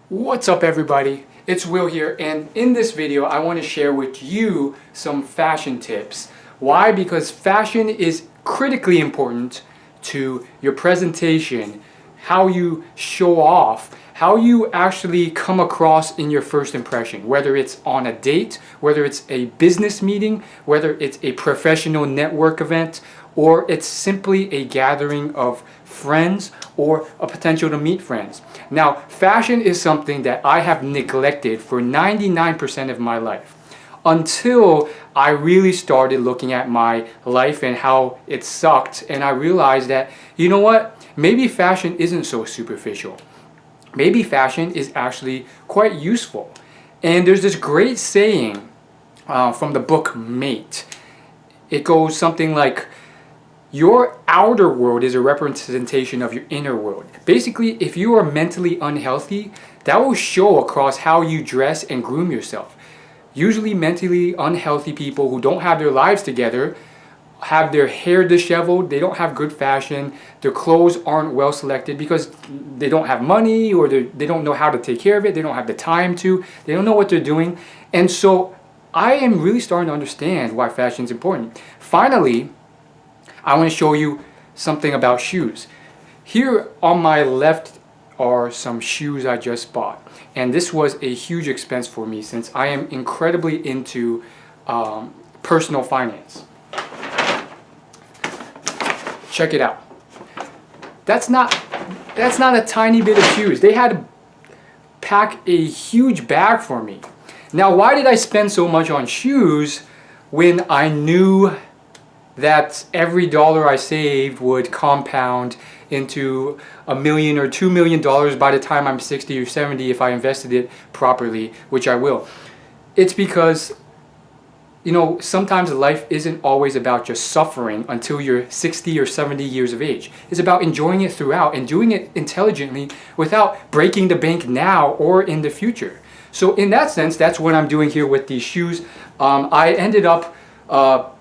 What's up everybody? It's Will here, and in this video I want to share with you some fashion tips. Why? Because fashion is critically important to your presentation, how you show off, how you actually come across in your first impression, whether it's on a date, whether it's a business meeting, whether it's a professional network event, or it's simply a gathering of friends or a potential to meet friends. Now, fashion is something that I have neglected for 99% of my life until I really started looking at my life and how it sucked, and I realized that, you know what, maybe fashion isn't so superficial. Maybe fashion is actually quite useful. And there's this great saying from the book Mate. It goes something like, your outer world is a representation of your inner world. Basically, if you are mentally unhealthy, that will show across how you dress and groom yourself. Usually mentally unhealthy people who don't have their lives together have their hair disheveled, they don't have good fashion, their clothes aren't well selected because they don't have money, or they don't know how to take care of it, they don't have the time to, they don't know what they're doing. And so I am really starting to understand why fashion is important. Finally, I want to show you something about shoes. Here on my left are some shoes I just bought, and this was a huge expense for me since I am incredibly into personal finance. Check it out. That's not a tiny bit of shoes. They had to pack a huge bag for me. Now, why did I spend so much on shoes when I knew that every dollar I saved would compound into $1 million or $2 million by the time I'm 60 or 70 if I invested it properly, which I will? It's because, you know, sometimes life isn't always about just suffering until you're 60 or 70 years of age. It's about enjoying it throughout and doing it intelligently without breaking the bank now or in the future. So in that sense, that's what I'm doing here with these shoes. I ended up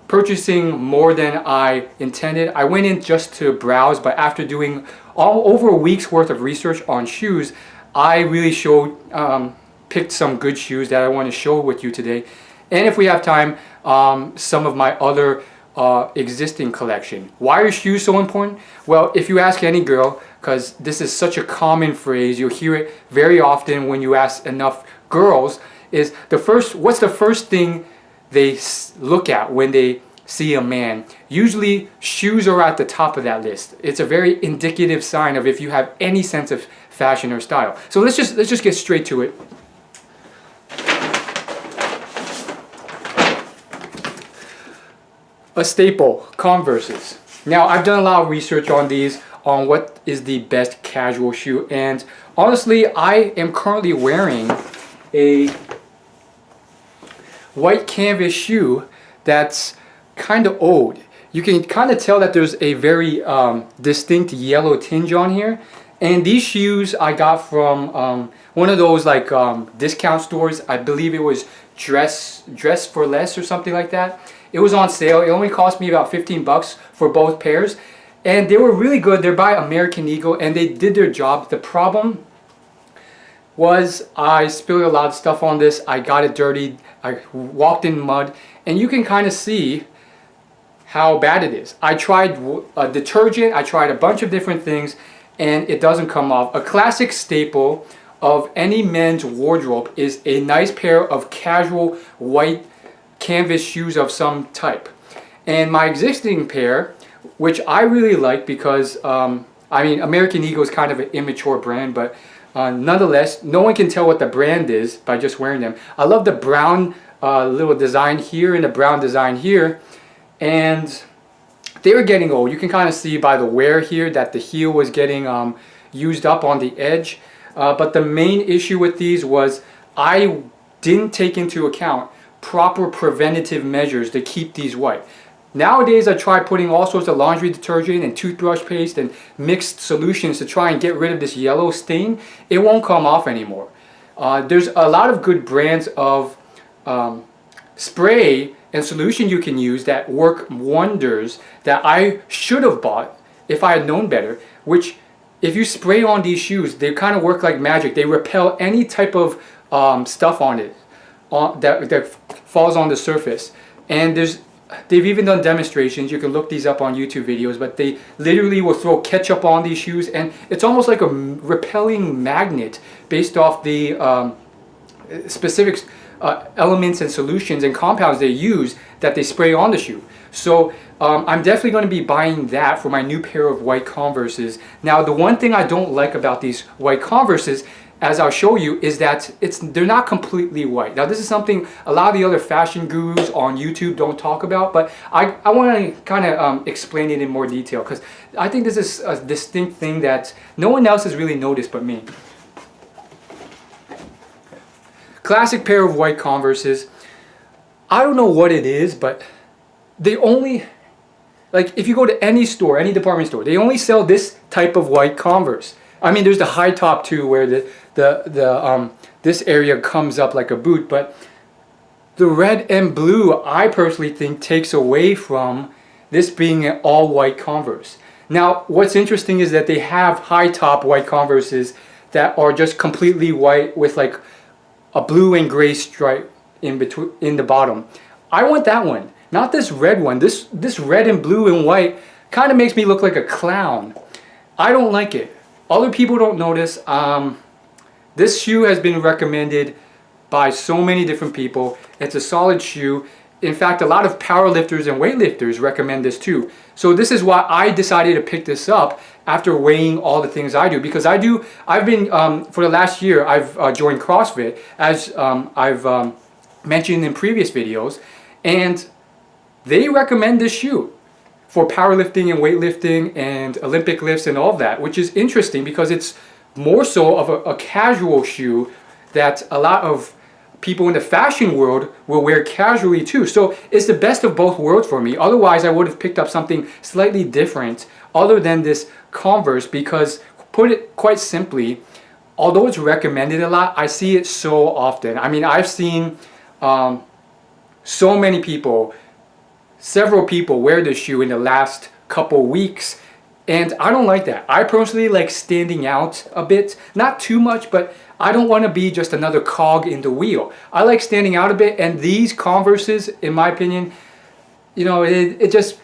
purchasing more than I intended. I went in just to browse, but after doing over a week's worth of research on shoes, I really picked some good shoes that I want to show with you today. And if we have time, some of my other existing collection. Why are shoes so important? Well, if you ask any girl, because this is such a common phrase, you'll hear it very often when you ask enough girls, is what's the first thing they look at when they see a man? Usually shoes are at the top of that list. It's a very indicative sign of if you have any sense of fashion or style. So let's just get straight to it. A staple, Converses. Now, I've done a lot of research on these, on what is the best casual shoe, and honestly, I am currently wearing a white canvas shoe that's kind of old. You can kind of tell that there's a very distinct yellow tinge on here. And these shoes I got from one of those like discount stores. I believe it was Dress for Less or something like that. It was on sale. It only cost me about 15 bucks for both pairs. And they were really good. They're by American Eagle and they did their job. The problem was I spilled a lot of stuff on this. I got it dirty. I walked in mud, and you can kind of see how bad it is. I tried detergent, I tried a bunch of different things, and it doesn't come off. A classic staple of any men's wardrobe is a nice pair of casual white canvas shoes of some type. And my existing pair, which I really like because, I mean, American Eagle is kind of an immature brand, but nonetheless, no one can tell what the brand is by just wearing them. I love the brown little design here and the brown design here, and they were getting old. You can kind of see by the wear here that the heel was getting used up on the edge. But the main issue with these was I didn't take into account proper preventative measures to keep these white. Nowadays, I try putting all sorts of laundry detergent and toothbrush paste and mixed solutions to try and get rid of this yellow stain. It won't come off anymore. There's a lot of good brands of spray and solution you can use that work wonders that I should have bought if I had known better, which if you spray on these shoes, they kind of work like magic. They repel any type of stuff on it that falls on the surface. And they've even done demonstrations. You can look these up on YouTube videos, but they literally will throw ketchup on these shoes, and it's almost like a repelling magnet based off the specific elements and solutions and compounds they use that they spray on the shoe. So I'm definitely going to be buying that for my new pair of white Converses. Now, the one thing I don't like about these white Converses, as I'll show you, is that they're not completely white. Now, this is something a lot of the other fashion gurus on YouTube don't talk about, but I want to kind of explain it in more detail, because I think this is a distinct thing that no one else has really noticed but me. Classic pair of white Converses. I don't know what it is, but they only, like, if you go to any store, any department store, they only sell this type of white Converse. I mean, there's the high top too, where this area comes up like a boot, but the red and blue, I personally think, takes away from this being an all white Converse. Now, what's interesting is that they have high top white Converses that are just completely white with like a blue and gray stripe in the bottom. I want that one, not this red one. This red and blue and white kind of makes me look like a clown. I don't like it. Other people don't notice. This shoe has been recommended by so many different people. It's a solid shoe. In fact, a lot of powerlifters and weightlifters recommend this too. So this is why I decided to pick this up after weighing all the things I do. Because I've been, for the last year, I've joined CrossFit, as I've mentioned in previous videos. And they recommend this shoe for powerlifting and weightlifting and Olympic lifts and all of that, which is interesting because it's more so of a casual shoe that a lot of people in the fashion world will wear casually too. So it's the best of both worlds for me. Otherwise, I would have picked up something slightly different other than this Converse, because, put it quite simply, although it's recommended a lot, I see it so often. I mean, I've seen so many people, several people wear this shoe in the last couple weeks, and I don't like that. I personally like standing out a bit, not too much, but I don't want to be just another cog in the wheel. I like standing out a bit, and these Converses, in my opinion, you know, it just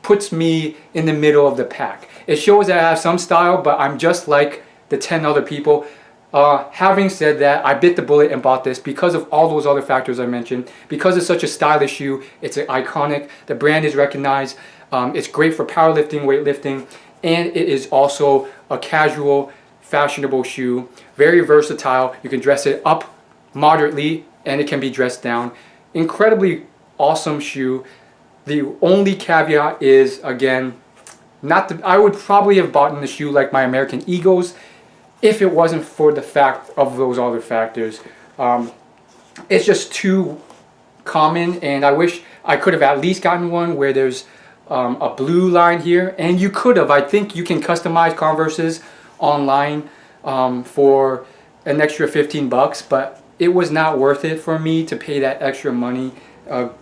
puts me in the middle of the pack. It shows that I have some style, but I'm just like the 10 other people. Having said that, I bit the bullet and bought this because of all those other factors I mentioned. Because it's such a stylish shoe, it's iconic, the brand is recognized, it's great for powerlifting, weightlifting, and it is also a casual, fashionable shoe. Very versatile. You can dress it up moderately and it can be dressed down. Incredibly awesome shoe. The only caveat is, again, I would probably have bought the shoe like my American Eagles if it wasn't for the fact of those other factors. It's just too common, and I wish I could have at least gotten one where there's a blue line here, and you could have. I think you can customize Converses online for an extra 15 bucks, but it was not worth it for me to pay that extra money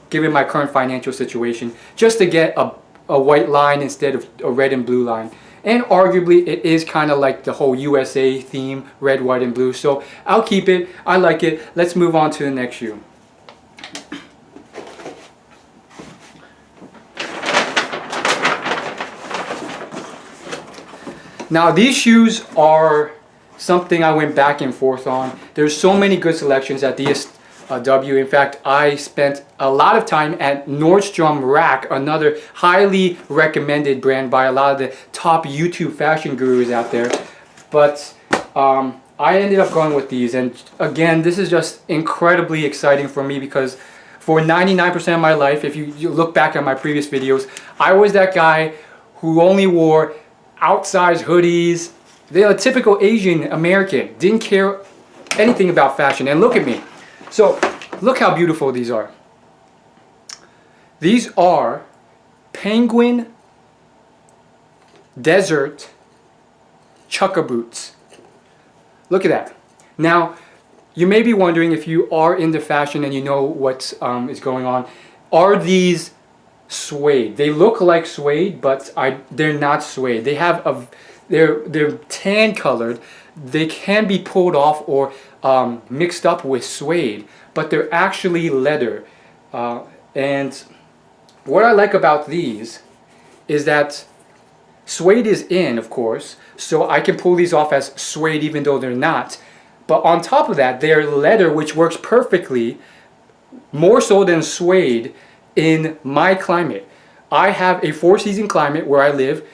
given my current financial situation, just to get a white line instead of a red and blue line. And arguably it is kind of like the whole USA theme, red, white, and blue. So I'll keep it. I like it. Let's move on to the next shoe. Now these shoes are something I went back and forth on. There's so many good selections at DSW. In fact, I spent a lot of time at Nordstrom Rack, another highly recommended brand by a lot of the top YouTube fashion gurus out there. But I ended up going with these, and again, this is just incredibly exciting for me because for 99% of my life, if you look back at my previous videos, I was that guy who only wore outsized hoodies. They're a typical Asian American, didn't care anything about fashion, and look at me. So look how beautiful these are. These are Penguin Desert Chukka boots. Look at that. Now, you may be wondering, if you are into fashion and you know what is going on, are these suede? They look like suede, but they're not suede. They have They're tan colored. They can be pulled off or mixed up with suede, but they're actually leather. And what I like about these is that suede is in, of course, so I can pull these off as suede even though they're not. But on top of that, they're leather, which works perfectly, more so than suede, in my climate. I have a 4-season climate where I live: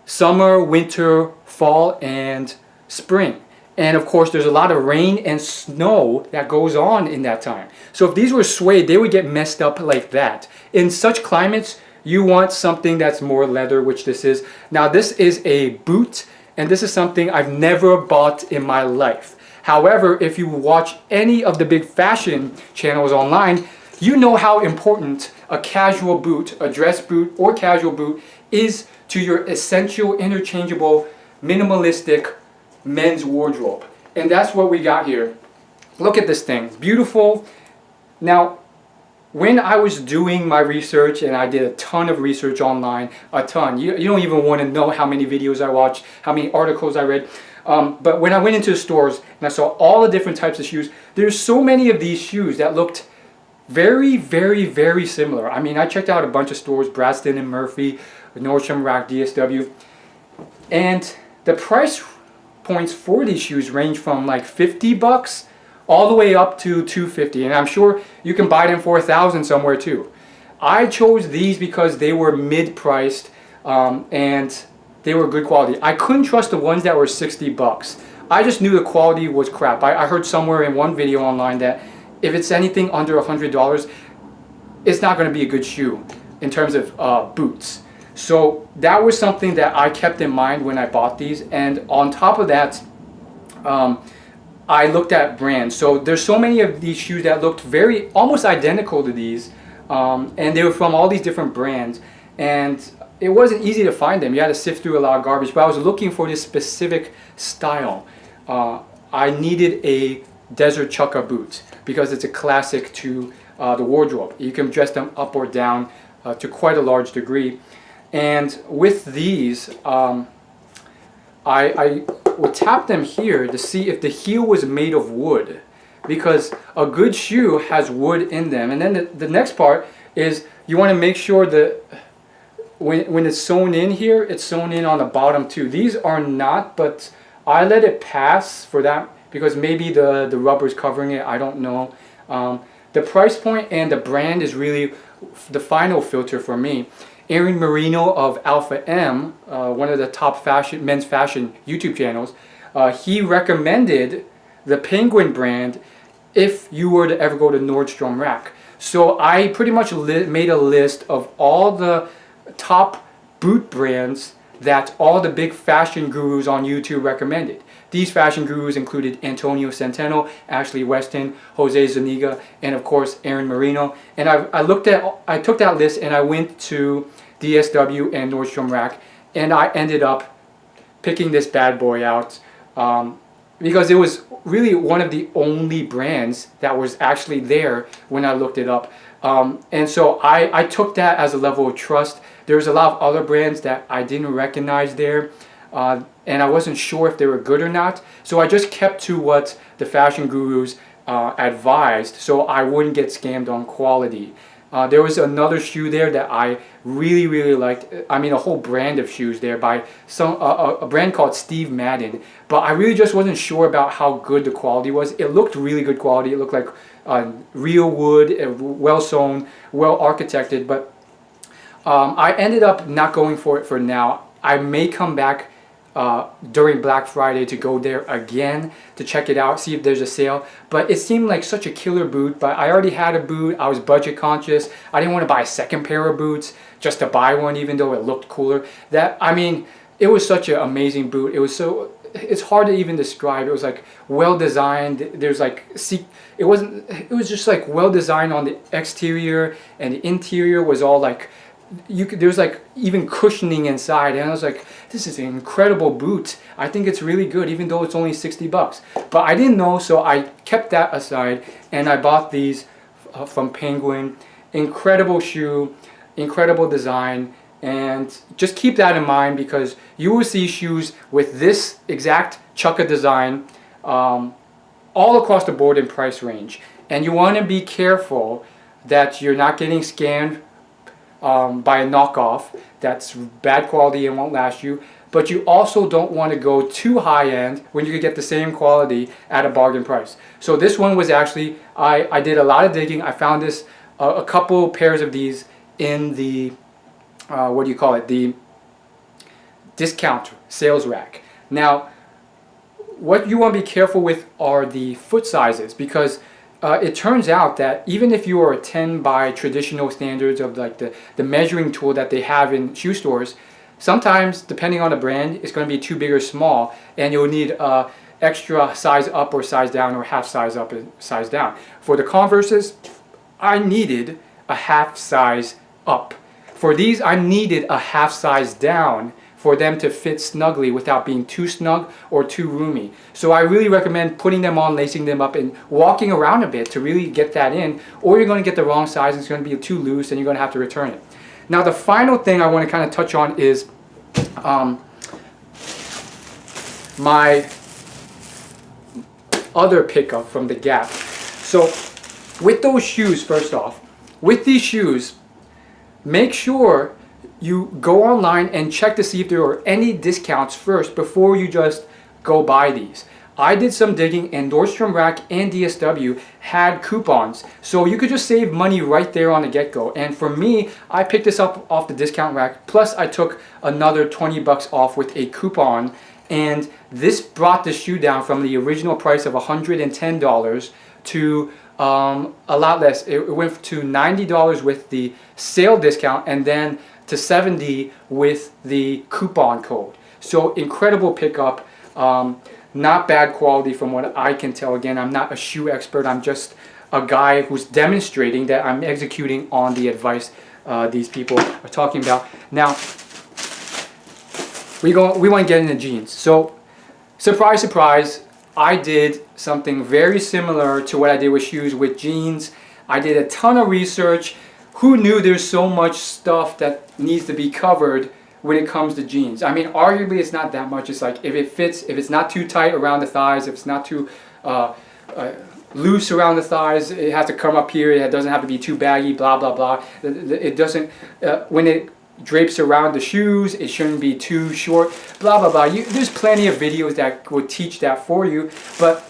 summer, winter, fall, and spring. And of course there's a lot of rain and snow that goes on in that time. So if these were suede, they would get messed up like that. In such climates, you want something that's more leather, which this is. Now this is a boot, and this is something I've never bought in my life. However, if you watch any of the big fashion channels online, you know how important a casual boot, a dress boot or casual boot, is to your essential, interchangeable, minimalistic men's wardrobe. And that's what we got here. Look at this thing, beautiful. Now, when I was doing my research, and I did a ton of research online, a ton, you don't even want to know how many videos I watched, how many articles I read. But when I went into the stores and I saw all the different types of shoes, there's so many of these shoes that looked very, very, very similar. I mean, I checked out a bunch of stores: Bradston and Murphy, Nordstrom Rack, DSW, and the price points for these shoes range from like $50 all the way up to $250, and I'm sure you can buy them for $1,000 somewhere too. I chose these because they were mid-priced and they were good quality. I couldn't trust the ones that were $60. I just knew the quality was crap. I heard somewhere in one video online that if it's anything under $100, it's not going to be a good shoe in terms of boots. So that was something that I kept in mind when I bought these. And on top of that, I looked at brands. So there's so many of these shoes that looked very almost identical to these, and they were from all these different brands, and it wasn't easy to find them. You had to sift through a lot of garbage, but I was looking for this specific style. I needed a desert chukka boot because it's a classic to the wardrobe. You can dress them up or down to quite a large degree. And with these, I would tap them here to see if the heel was made of wood, because a good shoe has wood in them. And then the next part is you want to make sure that when it's sewn in here, it's sewn in on the bottom too. These are not, but I let it pass for that because maybe the rubber is covering it. I don't know. The price point and the brand is really the final filter for me. Marino of Alpha M, one of the top men's fashion YouTube channels, he recommended the Penguin brand if you were to ever go to Nordstrom Rack. So I pretty much made a list of all the top boot brands that all the big fashion gurus on YouTube recommended. These fashion gurus included Antonio Centeno, Ashley Weston, Jose Zuniga, and of course Marino. And I took that list and I went to DSW and Nordstrom Rack, and I ended up picking this bad boy out because it was really one of the only brands that was actually there when I looked it up. And so I took that as a level of trust. There's a lot of other brands that I didn't recognize there, and I wasn't sure if they were good or not. So I just kept to what the fashion gurus advised, so I wouldn't get scammed on quality. There was another shoe there that I really, really liked. I mean, a whole brand of shoes there by a brand called Steve Madden. But I really just wasn't sure about how good the quality was. It looked really good quality. It looked like real wood, well sewn, well architected. But I ended up not going for it for now. I may come back during Black Friday to go there again to check it out, see if there's a sale. But it seemed like such a killer boot, but I already had a boot. I was budget conscious. I didn't want to buy a second pair of boots just to buy one, even though it looked cooler. I mean, it was such an amazing boot. It's hard to even describe. It was like well designed. There's like, it was just like well designed on the exterior, and the interior was all like, there's like even cushioning inside, and I was like, this is an incredible boot. I think it's really good, even though it's only $60. But I didn't know, so I kept that aside, and I bought these from Penguin. Incredible shoe, incredible design, And just keep that in mind, because you will see shoes with this exact chukka design all across the board in price range. And you want to be careful that you're not getting scammed by a knockoff that's bad quality and won't last you. But you also don't want to go too high end when you could get the same quality at a bargain price. So this one was actually, I did a lot of digging. I found this, a couple pairs of these in the, what do you call it, the discount sales rack. Now, what you want to be careful with are the foot sizes, because it turns out that even if you are a 10 by traditional standards of like the measuring tool that they have in shoe stores, sometimes depending on the brand it's going to be too big or small, and you'll need extra size up or size down, or half size up and size down. For the Converses, I needed a half size up. For these, I needed a half size down for them to fit snugly without being too snug or too roomy. So I really recommend putting them on, lacing them up, and walking around a bit to really get that in, or you're going to get the wrong size and it's going to be too loose and you're going to have to return it. Now the final thing I want to kind of touch on is my other pickup from the Gap. So with those shoes, first off, with these shoes, make sure you go online and check to see if there are any discounts first before you just go buy these. I did some digging, and Nordstrom Rack and DSW had coupons, so you could just save money right there on the get-go. And for me, I picked this up off the discount rack, plus I took another 20 bucks off with a coupon, and this brought the shoe down from the original price of $110 to a lot less. It went to $90 with the sale discount, and then to $70 with the coupon code. So incredible pickup. Not bad quality from what I can tell. Again, I'm not a shoe expert. I'm just a guy who's demonstrating that I'm executing on the advice these people are talking about. Now, we want to get into jeans. So, surprise, surprise, I did something very similar to what I did with shoes with jeans. I did a ton of research. Who knew there's so much stuff that needs to be covered when it comes to jeans? I mean, arguably it's not that much. It's like if it fits, if it's not too tight around the thighs, if it's not too loose around the thighs, it has to come up here. It doesn't have to be too baggy, blah, blah, blah. It doesn't, when it drapes around the shoes, it shouldn't be too short, blah, blah, blah. There's plenty of videos that will teach that for you. But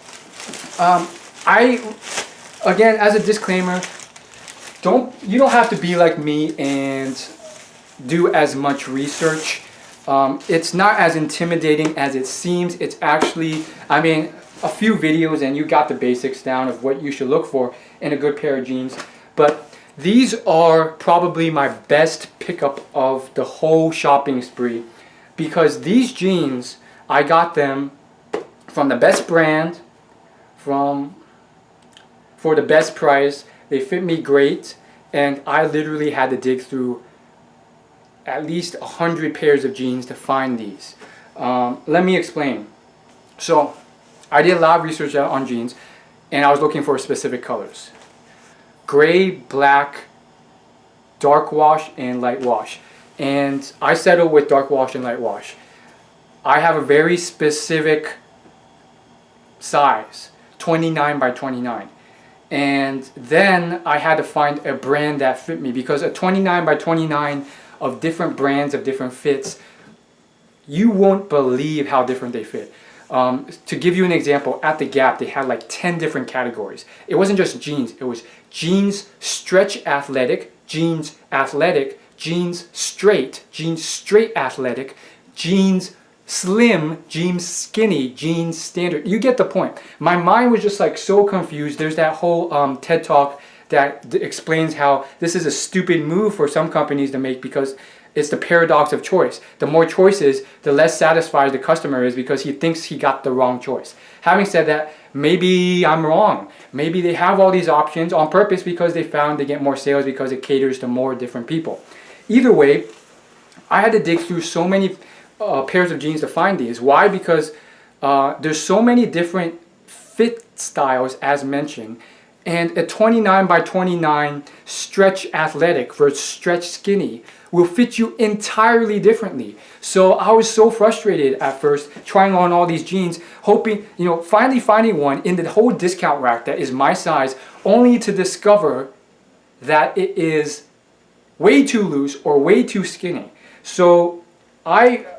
again, as a disclaimer, you don't have to be like me and do as much research. It's not as intimidating as it seems. It's actually, I mean, a few videos and you got the basics down of what you should look for in a good pair of jeans. But these are probably my best pickup of the whole shopping spree, because these jeans, I got them from the best brand, for the best price. They fit me great, and I literally had to dig through at least 100 pairs of jeans to find these. Let me explain. So I did a lot of research on jeans, and I was looking for specific colors: gray, black, dark wash, and light wash. And I settled with dark wash and light wash. I have a very specific size, 29 by 29. And then I had to find a brand that fit me, because a 29 by 29 of different brands of different fits, you won't believe how different they fit. To give you an example, at the Gap they had like 10 different categories. It wasn't just jeans, it was jeans stretch athletic, jeans athletic, jeans straight athletic, jeans slim, jeans skinny, jeans standard. You get the point. My mind was just like so confused. There's that whole TED Talk that explains how this is a stupid move for some companies to make, because it's the paradox of choice. The more choices, the less satisfied the customer is, because he thinks he got the wrong choice. Having said that, maybe I'm wrong. Maybe they have all these options on purpose because they found they get more sales because it caters to more different people. Either way, I had to dig through so many pairs of jeans to find these. Why? Because there's so many different fit styles as mentioned, And a 29 by 29 stretch athletic versus stretch skinny will fit you entirely differently. So I was so frustrated at first trying on all these jeans, hoping, finally finding one in the whole discount rack that is my size, only to discover that it is way too loose or way too skinny. So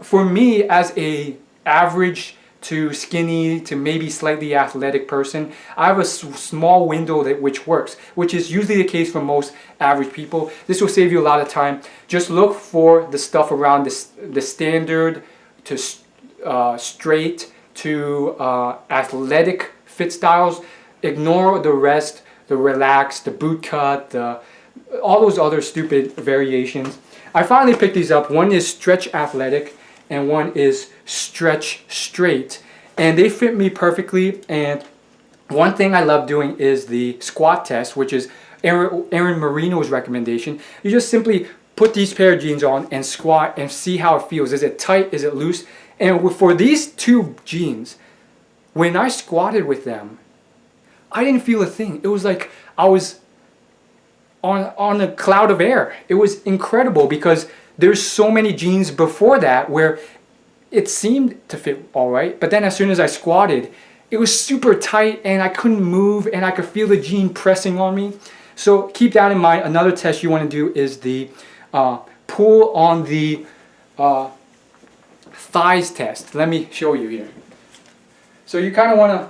for me, as a average to skinny to maybe slightly athletic person, I have a small window which works, which is usually the case for most average people. This will save you a lot of time. Just look for the stuff around the standard to straight to athletic fit styles. Ignore the rest, the relaxed, the boot cut, all those other stupid variations. I finally picked these up. One is stretch athletic and one is stretch straight, and they fit me perfectly. And one thing I love doing is the squat test, which is Aaron Marino's recommendation. You just simply put these pair of jeans on and squat and see how it feels. Is it tight? Is it loose? And for these two jeans, when I squatted with them, I didn't feel a thing. It was like I was on a cloud of air. It was incredible, because there's so many jeans before that where it seemed to fit all right, but then as soon as I squatted, it was super tight and I couldn't move and I could feel the jean pressing on me. So keep that in mind. Another test you want to do is the pull on the thighs test. Let me show you here. So you kind of want to,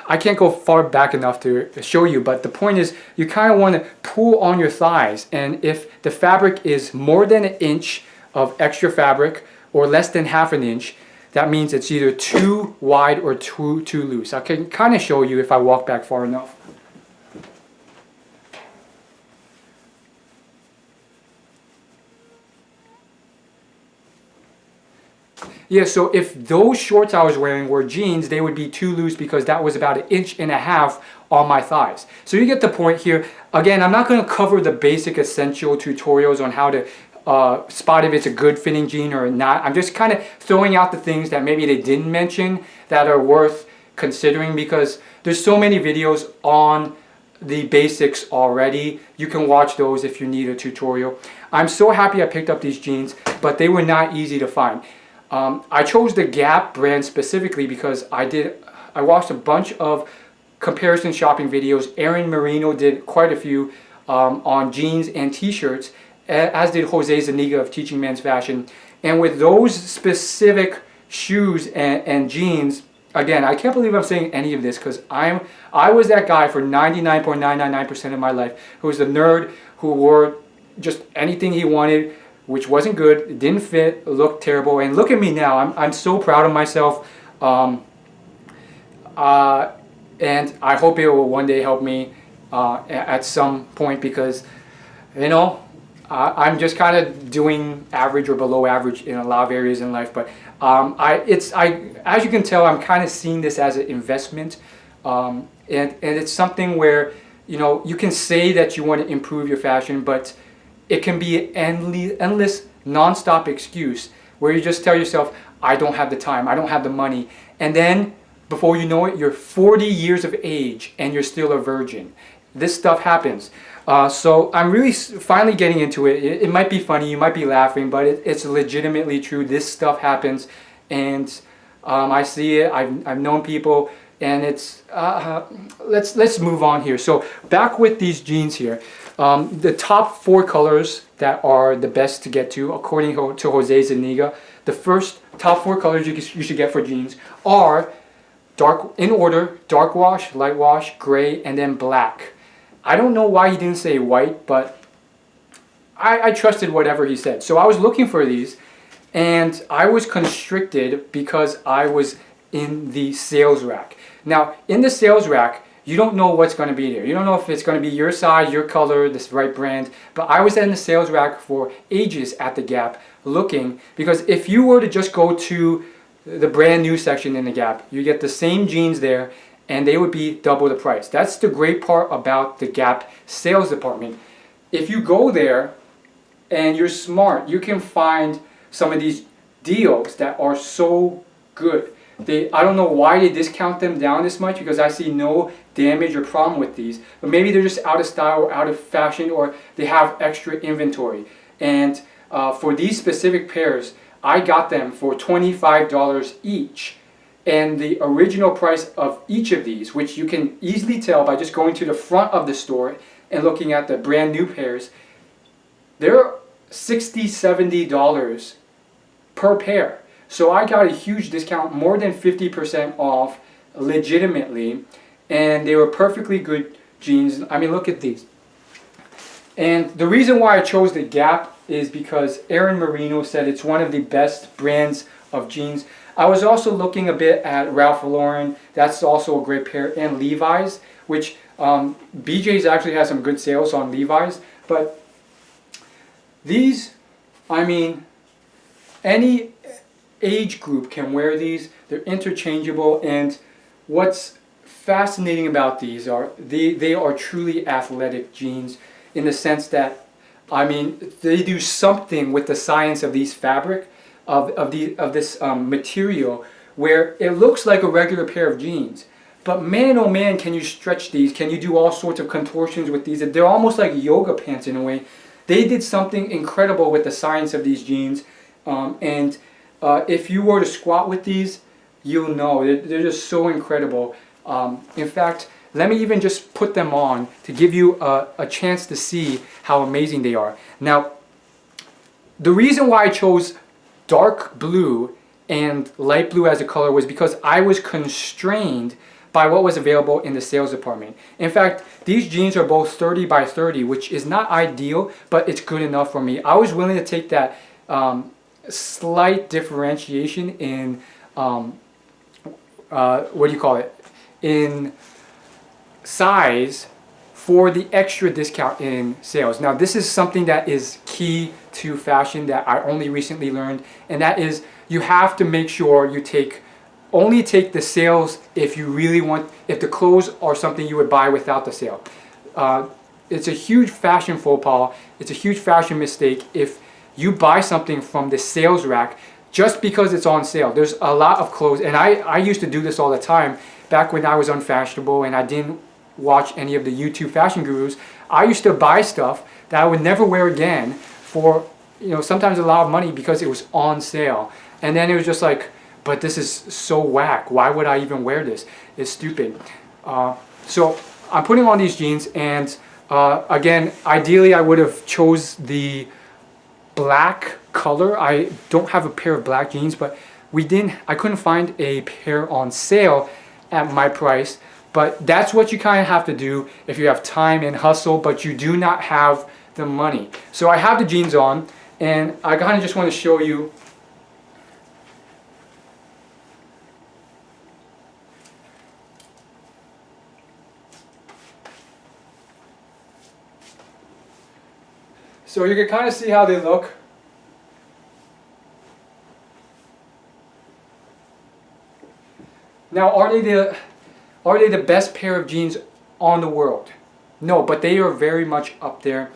I can't go far back enough to show you, but the point is you kind of want to pull on your thighs, and if the fabric is more than 1 inch of extra fabric or less than 1/2 inch, that means it's either too wide or too loose. I can kind of show you if I walk back far enough. Yeah, so if those shorts I was wearing were jeans, they would be too loose because that was about 1.5 inches on my thighs. So you get the point here. Again, I'm not going to cover the basic essential tutorials on how to spot if it's a good fitting jean or not. I'm just kind of throwing out the things that maybe they didn't mention that are worth considering, because there's so many videos on the basics already. You can watch those if you need a tutorial. I'm so happy I picked up these jeans, but they were not easy to find. I chose the Gap brand specifically because I watched a bunch of comparison shopping videos. Aaron Marino did quite a few on jeans and t-shirts, as did Jose Zuniga of Teaching Men's Fashion. And with those specific shoes and jeans, again, I can't believe I'm saying any of this, because I was that guy for 99.999% of my life who was the nerd who wore just anything he wanted, which wasn't good, it didn't fit, looked terrible. And look at me now. I'm so proud of myself. And I hope it will one day help me at some point, because, I'm just kind of doing average or below average in a lot of areas in life. But as you can tell, I'm kind of seeing this as an investment. And it's something where, you can say that you want to improve your fashion, but it can be an endless, non-stop excuse where you just tell yourself, I don't have the time, I don't have the money. And then, before you know it, you're 40 years of age and you're still a virgin. This stuff happens. So I'm really finally getting into it. It might be funny, you might be laughing, but it's legitimately true. This stuff happens, and I see it. I've known people, and it's let's move on here. So back with these jeans here. The top 4 colors that are the best to get to, according to Jose Zuniga, the first top 4 colors you should get for jeans are in order: dark wash, light wash, gray, and then black. I don't know why he didn't say white, but I trusted whatever he said. So I was looking for these, and I was constricted because I was in the sales rack. Now, in the sales rack, you don't know what's going to be there. You don't know if it's going to be your size, your color, this right brand. But I was in the sales rack for ages at the Gap looking, because if you were to just go to the brand new section in the Gap, you get the same jeans there, and they would be double the price. That's the great part about the Gap sales department. If you go there and you're smart, you can find some of these deals that are so good. I don't know why they discount them down this much, because I see no damage or problem with these. But maybe they're just out of style or out of fashion, or they have extra inventory. And for these specific pairs, I got them for $25 each. And the original price of each of these, which you can easily tell by just going to the front of the store and looking at the brand new pairs, they're $60, $70 per pair. So I got a huge discount, more than 50% off, legitimately, and they were perfectly good jeans. I mean, look at these. And the reason why I chose the Gap is because Aaron Marino said it's one of the best brands of jeans. I was also looking a bit at Ralph Lauren. That's also a great pair, and Levi's, which BJ's actually has some good sales on Levi's. But these, I mean, any age group can wear these. They're interchangeable, and what's fascinating about these are they are truly athletic jeans, in the sense that, I mean, they do something with the science of these fabric, of this material, where it looks like a regular pair of jeans, but man oh man, can you stretch these, can you do all sorts of contortions with these. They're almost like yoga pants in a way. They did something incredible with the science of these jeans, and if you were to squat with these, you'll know they're just so incredible. In fact, let me even just put them on to give you a chance to see how amazing they are. Now, the reason why I chose dark blue and light blue as a color was because I was constrained by what was available in the sales department. In fact, these jeans are both 30 by 30, which is not ideal, but it's good enough for me. I was willing to take that slight differentiation in what do you call it, in size, for the extra discount in sales. Now, this is something that is key to fashion that I only recently learned, and that is you have to make sure you only take the sales if you really want, if the clothes are something you would buy without the sale. It's a huge fashion faux pas. It's a huge fashion mistake if you buy something from the sales rack just because it's on sale. There's a lot of clothes, and I used to do this all the time back when I was unfashionable and I didn't watch any of the YouTube fashion gurus. I used to buy stuff that I would never wear again for, you know, sometimes a lot of money because it was on sale. And then it was just like, but this is so whack. Why would I even wear this? It's stupid. So I'm putting on these jeans, and again, ideally I would have chose the black color. I don't have a pair of black jeans, but I couldn't find a pair on sale at my price. But that's what you kind of have to do if you have time and hustle, but you do not have the money. So I have the jeans on, and I kind of just want to show you. So you can kind of see how they look. Now, are they the best pair of jeans on the world? No, but they are very much up there.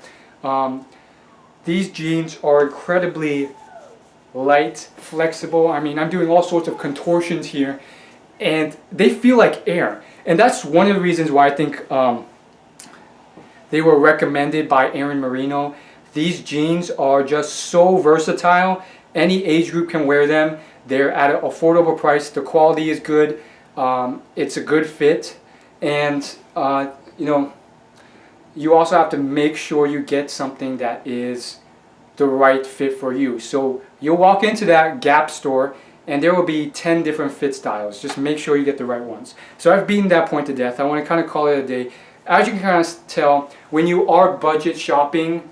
These jeans are incredibly light, flexible. I mean, I'm doing all sorts of contortions here, and they feel like air. And that's one of the reasons why I think they were recommended by Aaron Marino. These jeans are just so versatile. Any age group can wear them. They're at an affordable price. The quality is good. It's a good fit, and you know, you also have to make sure you get something that is the right fit for you. So you'll walk into that Gap store and there will be 10 different fit styles. Just make sure you get the right ones. So I've beaten that point to death. I want to kind of call it a day. As you can kind of tell, when you are budget shopping,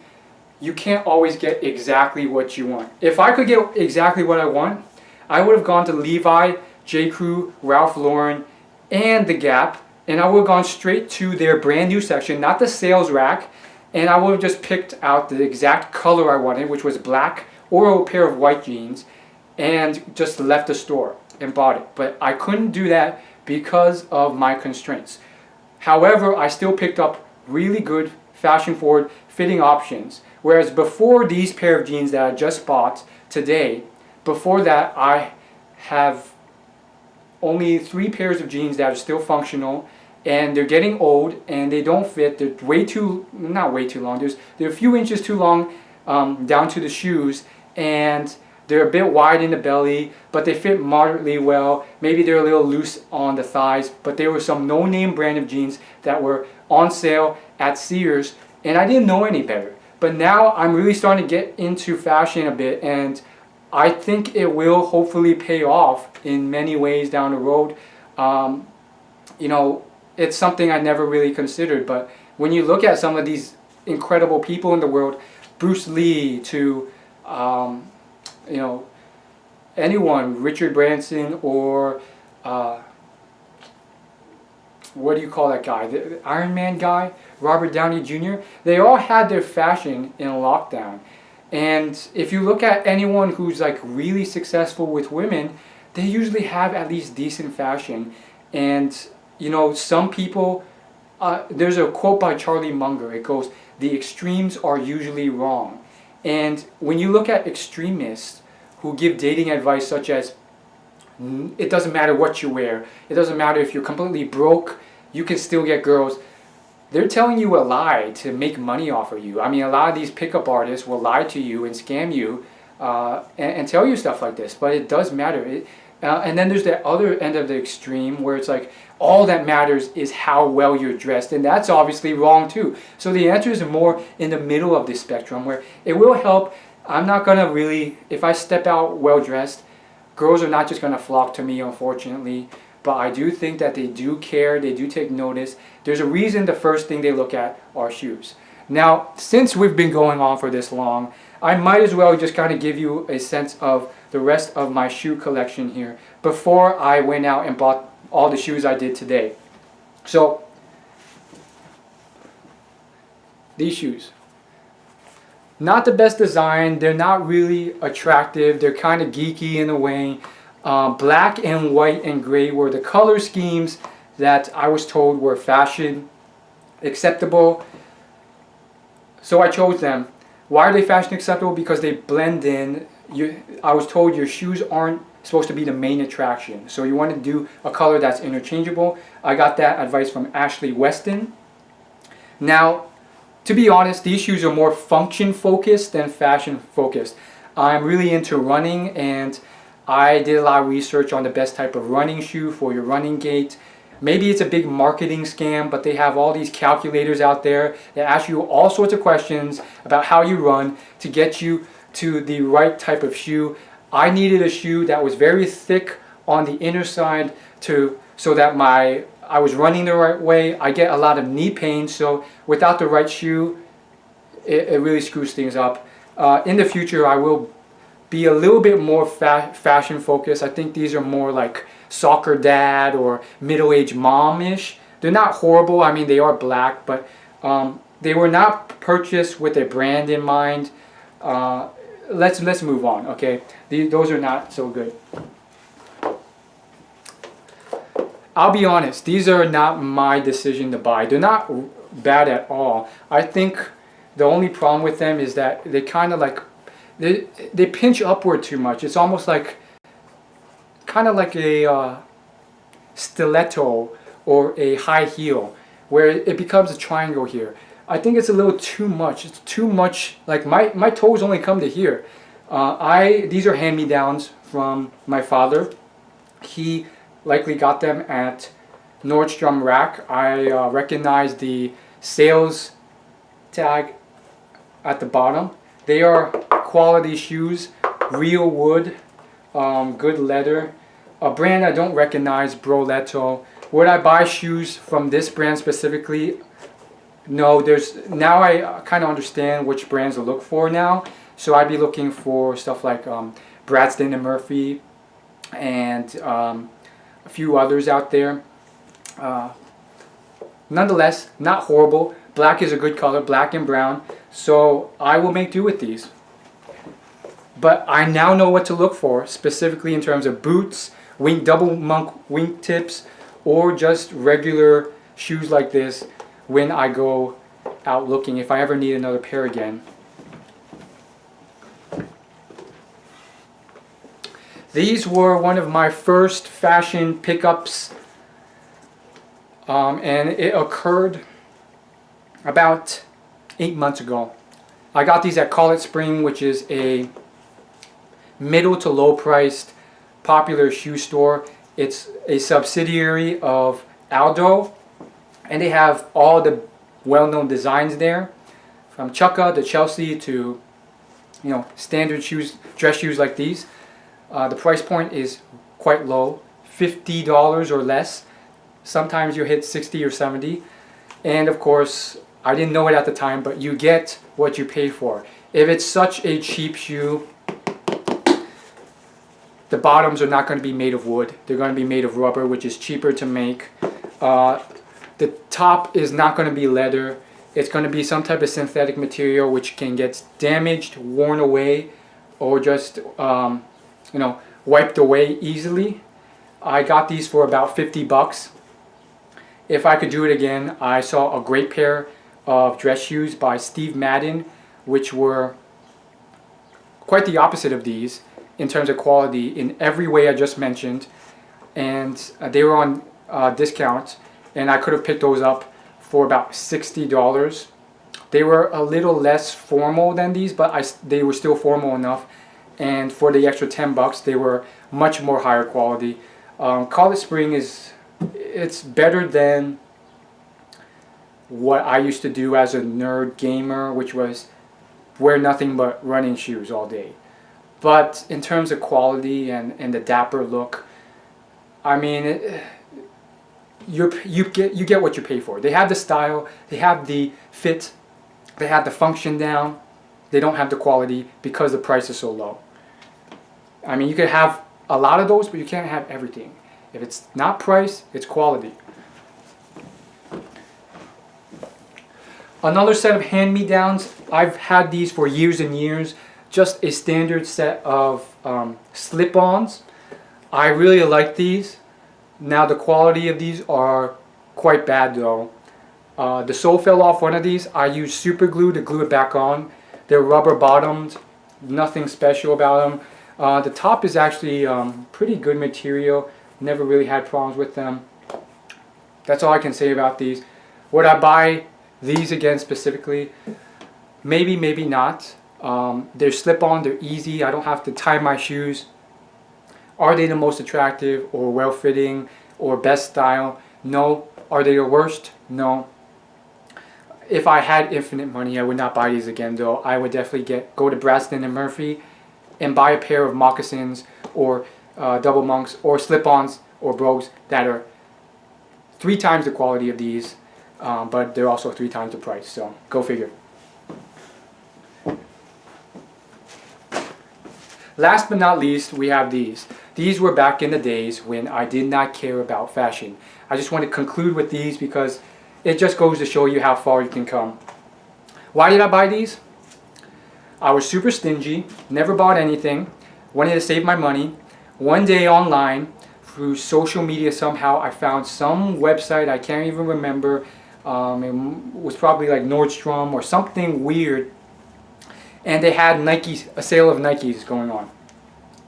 you can't always get exactly what you want. If I could get exactly what I want, I would have gone to Levi, J. Crew, Ralph Lauren, and the Gap, and I would have gone straight to their brand new section, not the sales rack, and I would have just picked out the exact color I wanted, which was black, or a pair of white jeans, and just left the store and bought it. But I couldn't do that because of my constraints. However, I still picked up really good fashion-forward fitting options. Whereas before these pair of jeans that I just bought today, before that I have only 3 pairs of jeans that are still functional, and they're getting old and they don't fit. They're way too, not way too long, they're a few inches too long down to the shoes, and they're a bit wide in the belly, but they fit moderately well. Maybe they're a little loose on the thighs, but they were some no-name brand of jeans that were on sale at Sears, and I didn't know any better. But now I'm really starting to get into fashion a bit, and I think it will hopefully pay off in many ways down the road. You know, it's something I never really considered, but when you look at some of these incredible people in the world, Bruce Lee to you know, anyone, Richard Branson, or what do you call that guy, the Iron Man guy, Robert Downey Jr., they all had their fashion in lockdown. And if you look at anyone who's like really successful with women, they usually have at least decent fashion. And you know, some people, there's a quote by Charlie Munger, it goes, "The extremes are usually wrong." And when you look at extremists who give dating advice such as, it doesn't matter what you wear, it doesn't matter if you're completely broke, you can still get girls, they're telling you a lie to make money off of you. I mean, a lot of these pickup artists will lie to you and scam you and tell you stuff like this, but it does matter. And then there's that other end of the extreme where it's like, all that matters is how well you're dressed, and that's obviously wrong too. So the answer is more in the middle of this spectrum where it will help. I'm not gonna really, if I step out well dressed, girls are not just gonna flock to me, unfortunately, but I do think that they do care, they do take notice. There's a reason the first thing they look at are shoes. Now, since we've been going on for this long, I might as well just kind of give you a sense of the rest of my shoe collection here before I went out and bought all the shoes I did today. So, these shoes. Not the best design, they're not really attractive, they're kind of geeky in a way. Black and white and gray were the color schemes that I was told were fashion acceptable. So I chose them. Why are they fashion acceptable? Because they blend in. I was told your shoes aren't supposed to be the main attraction. So you want to do a color that's interchangeable. I got that advice from Ashley Weston. Now, to be honest, these shoes are more function focused than fashion focused. I'm really into running, and I did a lot of research on the best type of running shoe for your running gait. Maybe it's a big marketing scam, but they have all these calculators out there that ask you all sorts of questions about how you run to get you to the right type of shoe. I needed a shoe that was very thick on the inner side so that I was running the right way. I get a lot of knee pain, so without the right shoe, it really screws things up. In the future, I will be a little bit more fashion focused. I think these are more like soccer dad or middle-aged mom-ish. They're not horrible. I mean, they are black, but they were not purchased with a brand in mind. Let's move on, okay? Those are not so good. I'll be honest, these are not my decision to buy. They're not bad at all. I think the only problem with them is that they kind of like, they pinch upward too much. It's almost like, kind of like a stiletto or a high heel, where it becomes a triangle here. I think it's a little too much. It's too much, like my toes only come to here. These are hand-me-downs from my father. He likely got them at Nordstrom Rack. I recognize the sales tag at the bottom. They are quality shoes, real wood, good leather. A brand I don't recognize, Broletto. Would I buy shoes from this brand specifically? No, now I kind of understand which brands to look for now. So I'd be looking for stuff like Bradston and Murphy and a few others out there. Nonetheless, not horrible. Black is a good color, black and brown. So I will make do with these. But I now know what to look for, specifically in terms of boots, double monk wing tips, or just regular shoes like this when I go out looking, if I ever need another pair again. These were one of my first fashion pickups, and it occurred about 8 months ago. I got these at College Spring, which is a middle to low priced popular shoe store. It's a subsidiary of Aldo, and they have all the well-known designs there, from Chukka to Chelsea to, you know, standard shoes, dress shoes like these. The price point is quite low, $50 or less. Sometimes you hit 60 or 70. And of course, I didn't know it at the time, but you get what you pay for. If it's such a cheap shoe, the bottoms are not going to be made of wood. They're going to be made of rubber, which is cheaper to make. The top is not going to be leather. It's going to be some type of synthetic material which can get damaged, worn away, or just you know, wiped away easily. I got these for about 50 bucks. If I could do it again, I saw a great pair of dress shoes by Steve Madden, which were quite the opposite of these in terms of quality in every way I just mentioned, and they were on discount, and I could have picked those up for about $60. They were a little less formal than these, but they were still formal enough, and for the extra 10 bucks they were much more higher quality. College Spring it's better than what I used to do as a nerd gamer, which was wear nothing but running shoes all day. But in terms of quality and the dapper look, I mean, you get what you pay for. They have the style, they have the fit, they have the function down. They don't have the quality because the price is so low. I mean, you could have a lot of those, but you can't have everything. If it's not price, it's quality. Another set of hand-me-downs. I've had these for years and years. Just a standard set of slip-ons. I really like these. Now the quality of these are quite bad though. The sole fell off one of these. I used super glue to glue it back on. They're rubber bottomed. Nothing special about them. The top is actually pretty good material. Never really had problems with them. That's all I can say about these. Would I buy these again specifically? Maybe, maybe not. They're slip-on, they're easy. I don't have to tie my shoes. Are they the most attractive or well-fitting or best style? No. Are they the worst? No. If I had infinite money, I would not buy these again though. I would definitely go to Braston and Murphy and buy a pair of moccasins or double monks or slip-ons or brogues that are 3 times the quality of these, but they're also 3 times the price, so go figure. Last but not least, we have these. These were back in the days when I did not care about fashion. I just want to conclude with these because it just goes to show you how far you can come. Why did I buy these? I was super stingy, never bought anything, wanted to save my money. One day online, through social media somehow, I found some website, I can't even remember, it was probably like Nordstrom or something weird, and they had a sale of Nikes going on.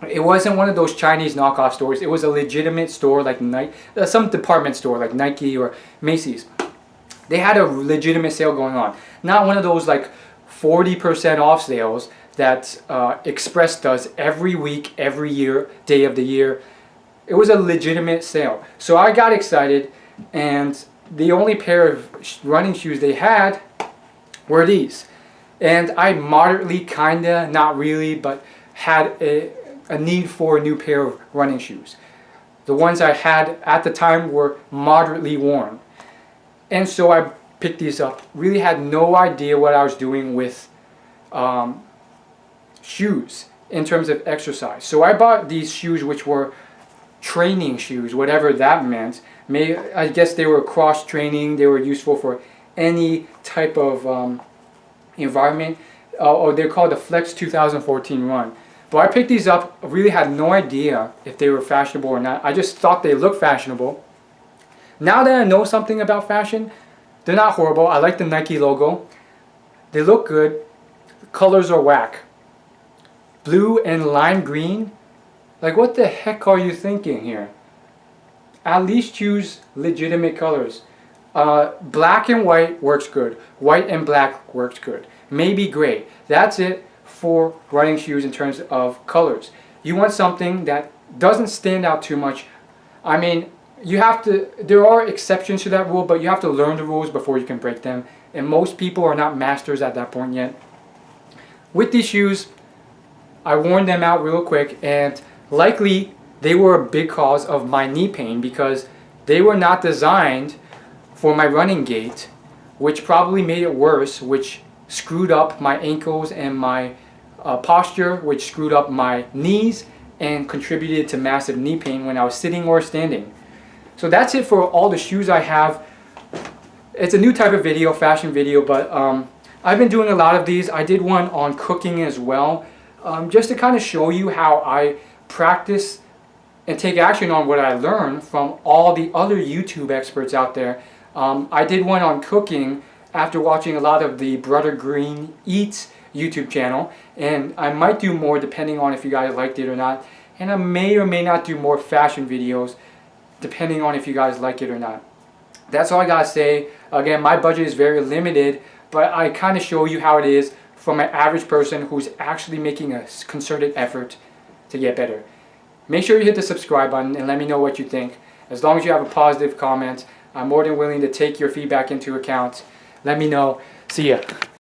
It wasn't one of those Chinese knockoff stores, it was a legitimate store like some department store like Nike or Macy's. They had a legitimate sale going on, not one of those like 40% off sales that Express does every week, every year, day of the year. It was a legitimate sale. So I got excited, and the only pair of running shoes they had were these. And I moderately, kinda, not really, but had a need for a new pair of running shoes. The ones I had at the time were moderately worn. And so I picked these up. Really had no idea what I was doing with shoes in terms of exercise. So I bought these shoes, which were training shoes, whatever that meant. I guess they were cross training. They were useful for any type of environment. Or they're called the Flex 2014 Run. But I picked these up. I really had no idea if they were fashionable or not. I just thought they looked fashionable. Now that I know something about fashion, they're not horrible. I like the Nike logo. They look good. The colors are whack. Blue and lime green Like, what the heck are you thinking here? At least choose legitimate colors. Black and white works good. White and black works good. Maybe gray. That's it for running shoes in terms of colors. You want something that doesn't stand out too much. I mean, there are exceptions to that rule, but you have to learn the rules before you can break them. And most people are not masters at that point yet. With these shoes, I worn them out real quick, and likely they were a big cause of my knee pain because they were not designed for my running gait, which probably made it worse, which screwed up my ankles and my posture, which screwed up my knees and contributed to massive knee pain when I was sitting or standing. So that's it for all the shoes I have. It's a new type of video, fashion video, but I've been doing a lot of these. I did one on cooking as well, just to kind of show you how I practice and take action on what I learned from all the other YouTube experts out there. I did one on cooking after watching a lot of the Brother Green Eats YouTube channel, and I might do more depending on if you guys liked it or not, and I may or may not do more fashion videos depending on if you guys like it or not. That's all I gotta say. Again, my budget is very limited, but I kind of show you how it is from an average person who's actually making a concerted effort to get better. Make sure you hit the subscribe button and let me know what you think. As long as you have a positive comment, I'm more than willing to take your feedback into account. Let me know. See ya.